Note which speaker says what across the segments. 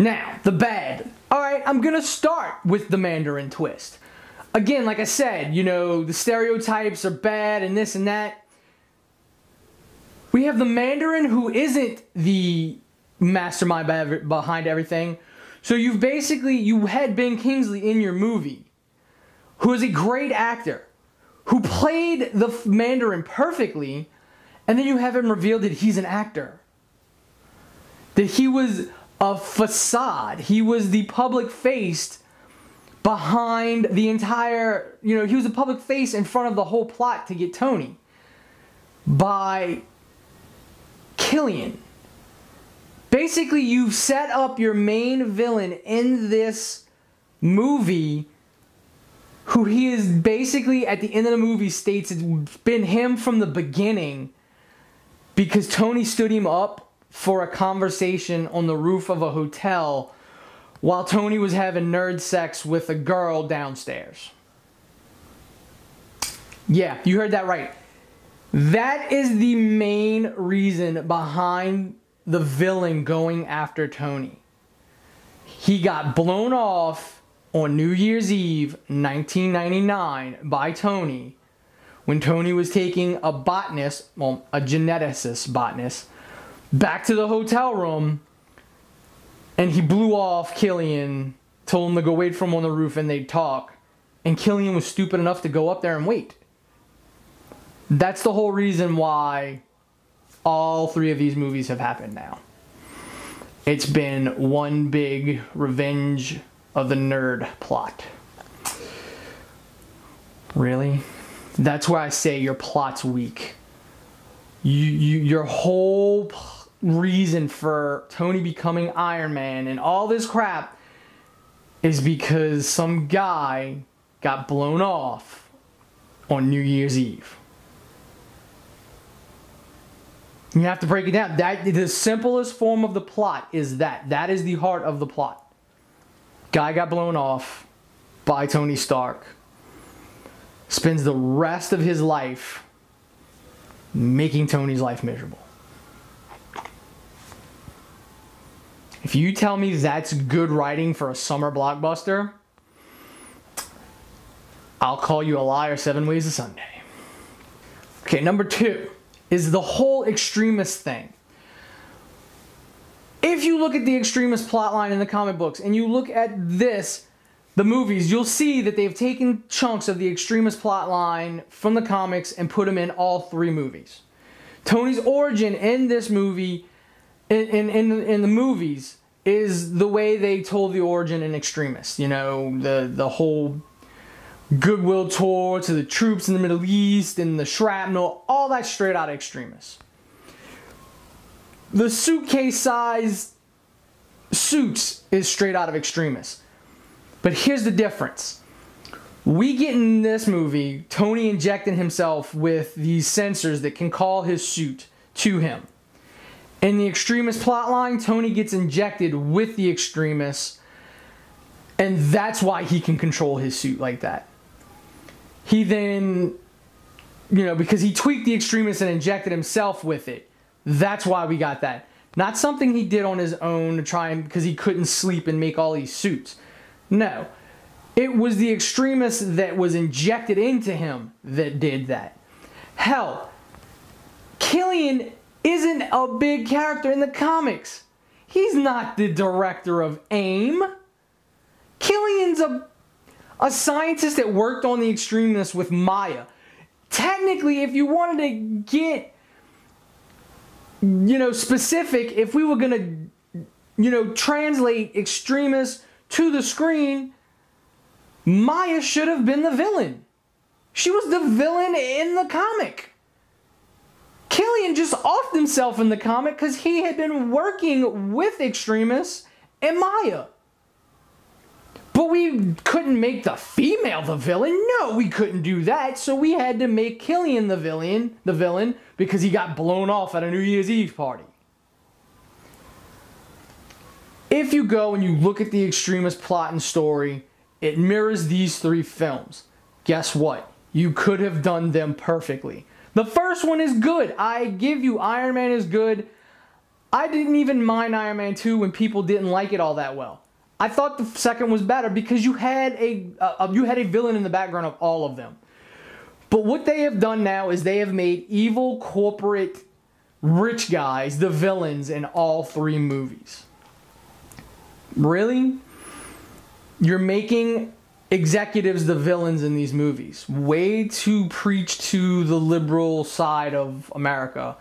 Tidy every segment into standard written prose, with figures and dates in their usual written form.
Speaker 1: Now, the bad. Alright, I'm gonna start with the Mandarin twist. Again, like I said, you know, the stereotypes are bad and this and that. We have the Mandarin who isn't the mastermind behind everything. So you had Ben Kingsley in your movie, who is a great actor, who played the Mandarin perfectly, and then you have him revealed that he's an actor. That he was a facade. He was the public face behind the entire, he was a public face in front of the whole plot to get Tony by Killian. Basically, you've set up your main villain in this movie, who he is basically, at the end of the movie, states it's been him from the beginning because Tony stood him up for a conversation on the roof of a hotel while Tony was having nerd sex with a girl downstairs. Yeah, you heard that right. That is the main reason behind the villain going after Tony. He got blown off on New Year's Eve, 1999, by Tony, when Tony was taking a botanist, well, a geneticist botanist, back to the hotel room, and he blew off Killian, told him to go wait for him on the roof and they'd talk, and Killian was stupid enough to go up there and wait. That's the whole reason why all three of these movies have happened now. It's been one big revenge of the nerd plot. Really? That's where I say your plot's weak. Your whole reason for Tony becoming Iron Man and all this crap is because some guy got blown off on New Year's Eve. You have to break it down. The simplest form of the plot is that. That is the heart of the plot. Guy got blown off by Tony Stark. Spends the rest of his life making Tony's life miserable. If you tell me that's good writing for a summer blockbuster, I'll call you a liar 7 ways to Sunday. Okay, number 2 is the whole extremist thing. If you look at the extremist plotline in the comic books and you look at this, the movies, you'll see that they've taken chunks of the extremist plotline from the comics and put them in all 3 movies. Tony's origin in this movie, in the movies, is the way they told the origin in Extremis. You know, the whole goodwill tour to the troops in the Middle East and the shrapnel, all that straight out of Extremis. The suitcase-sized suits is straight out of Extremis. But here's the difference. We get in this movie Tony injecting himself with these sensors that can call his suit to him. In the Extremis plotline, Tony gets injected with the Extremis, and that's why he can control his suit like that. He then, because he tweaked the Extremis and injected himself with it. That's why we got that. Not something he did on his own to try and, because he couldn't sleep and make all these suits. No. It was the Extremis that was injected into him that did that. Hell, Killian isn't a big character in the comics. He's not the director of AIM. Killian's a scientist that worked on the Extremis with Maya. Technically, if you wanted to get, specific, if we were going to, translate Extremis to the screen, Maya should have been the villain. She was the villain in the comic. Killian just offed himself in the comic because he had been working with Extremis and Maya. But we couldn't make the female the villain. No, we couldn't do that. So we had to make Killian the villain because he got blown off at a New Year's Eve party. If you go and you look at the Extremis plot and story, it mirrors these 3 films. Guess what? You could have done them perfectly. The first one is good. I give you Iron Man is good. I didn't even mind Iron Man 2 when people didn't like it all that well. I thought the second was better because you had a villain in the background of all of them. But what they have done now is they have made evil corporate rich guys the villains in all three movies. Really? You're making executives the villains in these movies. Way to preach to the liberal side of America.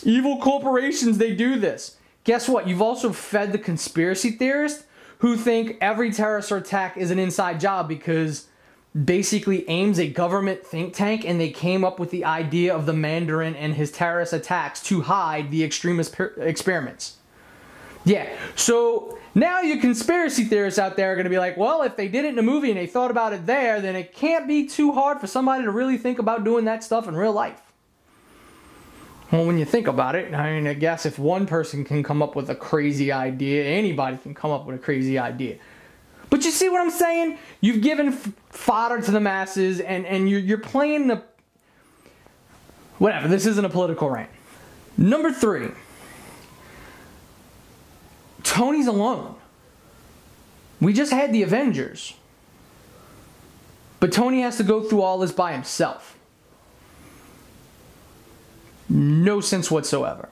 Speaker 1: Evil corporations, they do this. Guess what? You've also fed the conspiracy theorists who think every terrorist attack is an inside job because basically AIM's a government think tank and they came up with the idea of the Mandarin and his terrorist attacks to hide the extremist experiments. Yeah, so now you conspiracy theorists out there are going to be like, well, if they did it in a movie and they thought about it there, then it can't be too hard for somebody to really think about doing that stuff in real life. Well, when you think about it, I mean, I guess if one person can come up with a crazy idea, anybody can come up with a crazy idea. But you see what I'm saying? You've given fodder to the masses and you're playing the... Whatever, this isn't a political rant. Number 3. Tony's alone. We just had the Avengers. But Tony has to go through all this by himself. No sense whatsoever.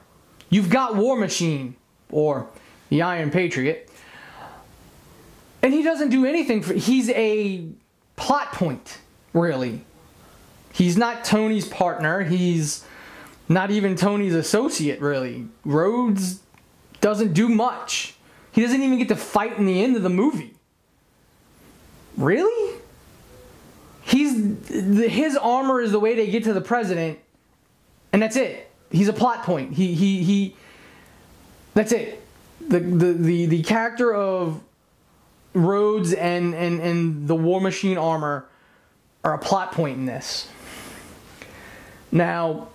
Speaker 1: You've got War Machine, or the Iron Patriot, and he doesn't do anything for... He's a plot point, really. He's not Tony's partner. He's not even Tony's associate, really. Rhodes doesn't do much. He doesn't even get to fight in the end of the movie. Really? His armor is the way they get to the president, and that's it. He's a plot point. That's it. The character of Rhodes and the War Machine armor are a plot point in this. Now,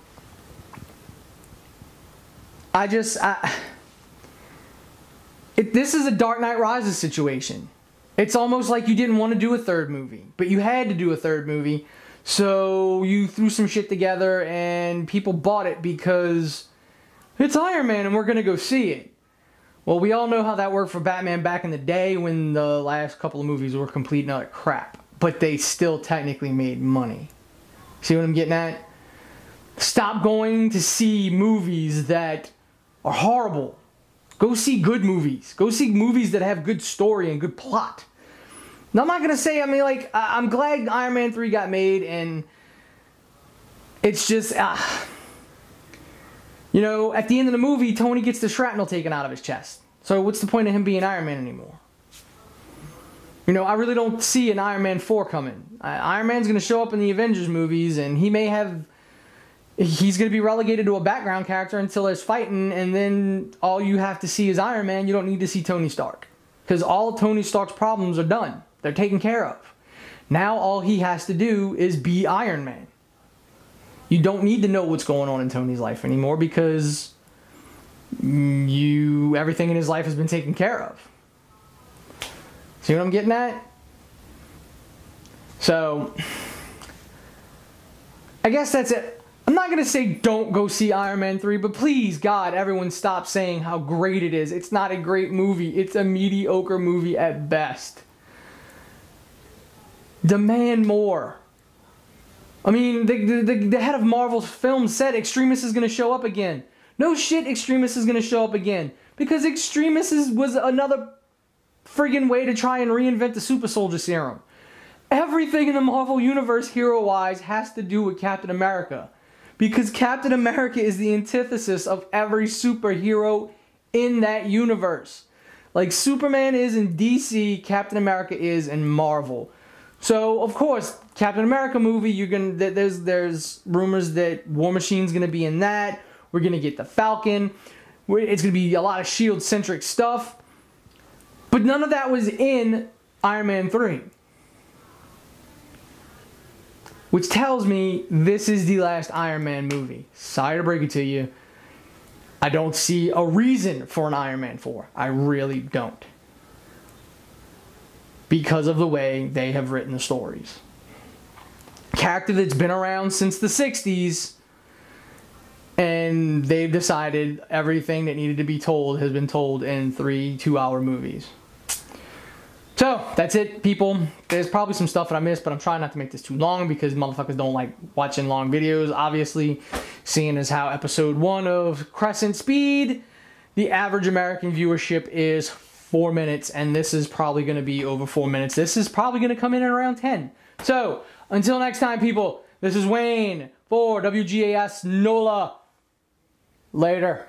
Speaker 1: this is a Dark Knight Rises situation. It's almost like you didn't want to do a third movie, but you had to do a third movie, so you threw some shit together and people bought it because it's Iron Man and we're going to go see it. Well, we all know how that worked for Batman back in the day when the last couple of movies were complete and utter crap, but they still technically made money. See what I'm getting at? Stop going to see movies that are horrible. Go see good movies. Go see movies that have good story and good plot. Now, I'm not going to say, I mean, like, I'm glad Iron Man 3 got made, and it's just, you know, at the end of the movie, Tony gets the shrapnel taken out of his chest. So what's the point of him being Iron Man anymore? You know, I really don't see an Iron Man 4 coming. Iron Man's going to show up in the Avengers movies, and he may have... He's going to be relegated to a background character until there's fighting, and then all you have to see is Iron Man. You don't need to see Tony Stark. Because all of Tony Stark's problems are done. They're taken care of. Now all he has to do is be Iron Man. You don't need to know what's going on in Tony's life anymore because everything in his life has been taken care of. See what I'm getting at? So, I guess that's it. I'm not going to say don't go see Iron Man 3, but please, God, everyone stop saying how great it is. It's not a great movie. It's a mediocre movie at best. Demand more. I mean, the head of Marvel's film said Extremis is going to show up again. No shit, Extremis is going to show up again. Because Extremis was another friggin' way to try and reinvent the super soldier serum. Everything in the Marvel Universe, hero-wise, has to do with Captain America. Because Captain America is the antithesis of every superhero in that universe. Like Superman is in DC, Captain America is in Marvel. So, of course, Captain America movie, there's rumors that War Machine's going to be in that. We're going to get the Falcon. It's going to be a lot of S.H.I.E.L.D.-centric stuff. But none of that was in Iron Man 3. Which tells me this is the last Iron Man movie. Sorry to break it to you. I don't see a reason for an Iron Man 4. I really don't. Because of the way they have written the stories. Character that's been around since the 60s. And they've decided everything that needed to be told has been told in 3 2-hour movies. So, that's it, people. There's probably some stuff that I missed, but I'm trying not to make this too long because motherfuckers don't like watching long videos, obviously. Seeing as how episode 1 of Crescent Speed, the average American viewership is 4 minutes, and this is probably going to be over 4 minutes. This is probably going to come in at around 10. So, until next time, people, this is Wayne for WGAS NOLA. Later.